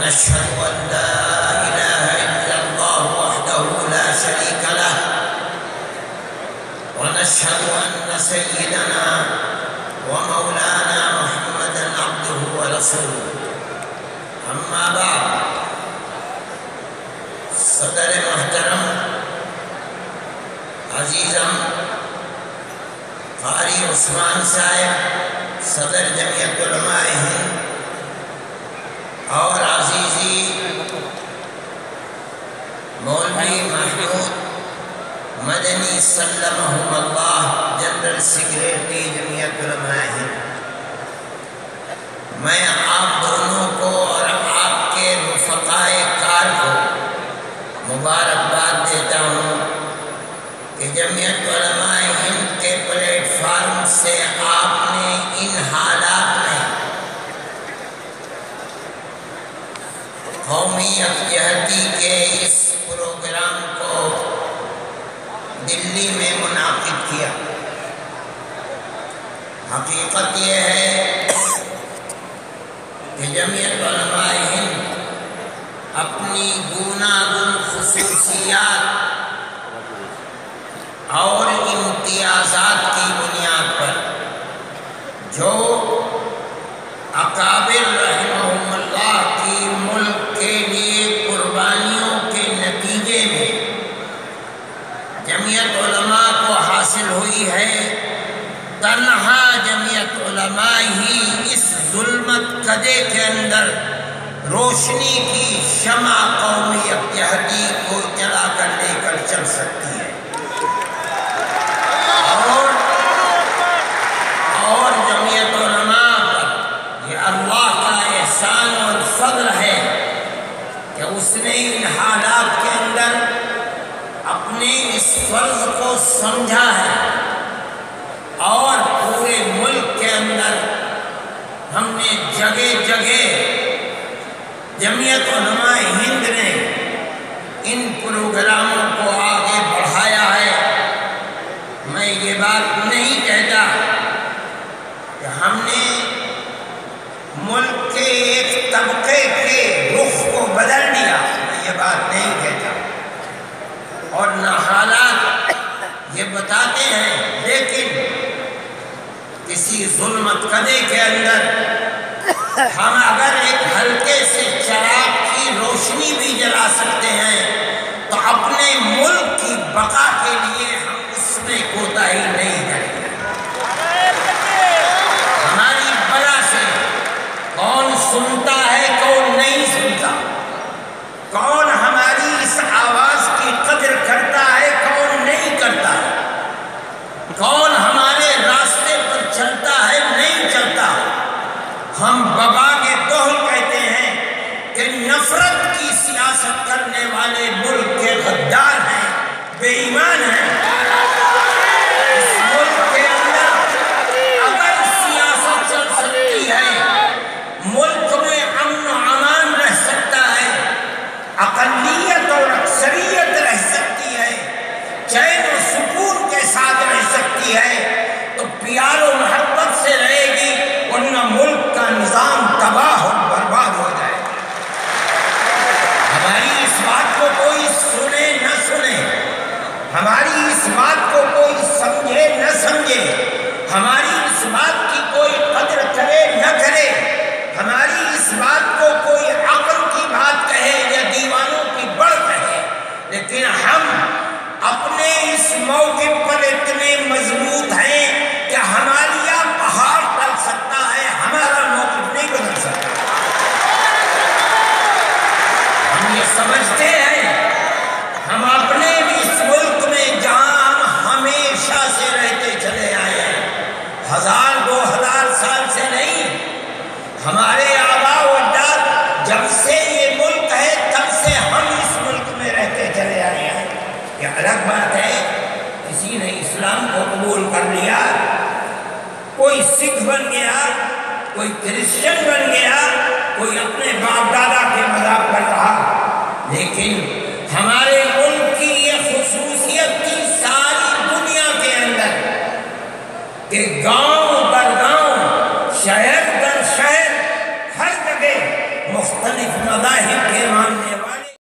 ونشهد أن لا إله إلا الله وحده لا شريك له ونشهد أن سيدنا ومولانا محمدا عبده ورسوله أما بعد صدر محترم عزیزم قاری عثمان صاحب صدر جمعیت علماء ہند اور عزیزی مولوی محمود مدنی سلمہم اللہ جنرل سیکریٹری جمعیت علماء ہند، میں آپ دونوں کو اور آپ کے رفقائے کار کو مبارکباد دیتا ہوں کہ جمعیت علماء ہند کے پلیٹ فارم سے آپ نے ان حالات میں قومی یکجہتی کے اس پروگرام کو دلی میں منعقد کیا۔ حقیقت یہ ہے کہ جمعیت علماء ہند اپنی گوناگون خصوصیات اور امتیازات کی بنیاد پر جو اکابر رحمہم اللہ کی ملک کے لیے قربانیوں کے نتیجے میں جمعیت علماء کو حاصل ہوئی ہے، تنہا جمعیت علماء ہی اس ظلمت کدے کے اندر روشنی کی شمع قومی یکجہتی کو جلا کر لے کر چل سکتی ہے۔ اور جمعیت علماء پر یہ اللہ کا احسان اور فضل ہے کہ اس نے ان حالات کے اندر اپنے اس فرض کو سمجھا ہے، اور پورے ملک کے اندر ہم نے جگہ جگہ جمعیت علماء ہند نے ان پروگراموں کو آگے بڑھایا ہے۔ میں یہ بات نہیں کہتا کہ ہم نے ملک کے ایک طبقے کے رخ کو بدل دیا، میں یہ بات نہیں کہتا، اور نہ حالات یہ بتاتے ہیں، لیکن کسی ظلمت کدے کے اندر ہم اگر ایک ہلکے سے چراغ کی روشنی بھی جلا سکتے ہیں تو اپنے ملک کی بقا کے لیے ہم اس میں کوتاہی نہیں کریں گے۔ ہماری بلا سے کون سنتا ہے کون نہیں سنتا، کون ہماری اس آواز کی قدر کرتا ہے کون نہیں کرتا، کون ہمارے راستے پر چلتا ہے نہیں چلتا۔ ہم بباغ دہل کہتے ہیں کہ نفرت کی سیاست کرنے والے ملک کے غدار ہیں، بے ایمان ہیں۔ اس ملک کے اندر اگر سیاست چل سکتی ہے، ملک میں امن و امان رہ سکتا ہے، اقلیت اور اکثریت رہ سکتی ہے، چین و سکون کے ساتھ رہ سکتی ہے، تو پیار و محبت سے رہے گی، ورنہ ملک کا نظام تباہ اور برباد ہو جائے گا۔ ہماری اس بات کو کوئی سنے نہ سنے، ہماری اس بات کو کوئی سمجھے نہ سمجھے، ہماری اس بات کی کوئی قدر کرے نہ کرے، ہماری اس بات کو کوئی عقل کی بات کہے یا دیوانوں کی بڑھ کہے، لیکن ہم اپنے اس موقف پر اتنے مضبوط ہیں کہ ہمارا پہاڑ ٹل سکتا ہے، ہمارا موقف نہیں بدل سکتا۔ ہم یہ سمجھتے ہیں ہم اپنے بھی اس ملک میں جہاں ہم ہمیشہ سے رہتے چلے آئے ہیں، 1000-2000 سال سے نہیں، ہمارے آباء و اجداد جب سے یہ ملک ہے تب سے ہم اس ملک میں رہتے چلے آئے ہیں۔ یہ الگ بات ہے کسی نے اسلام کو قبول کر لیا، کوئی سکھ بن گیا، کوئی کرسچن بن گیا، کوئی اپنے باپ دادا کے مذہب پر رہا، لیکن ہمارے ملک کی یہ خصوصیت تھی ساری دنیا کے اندر کہ گاؤں در گاؤں، شہر در شہر، ہر جگہ مختلف مذاہب کے ماننے والے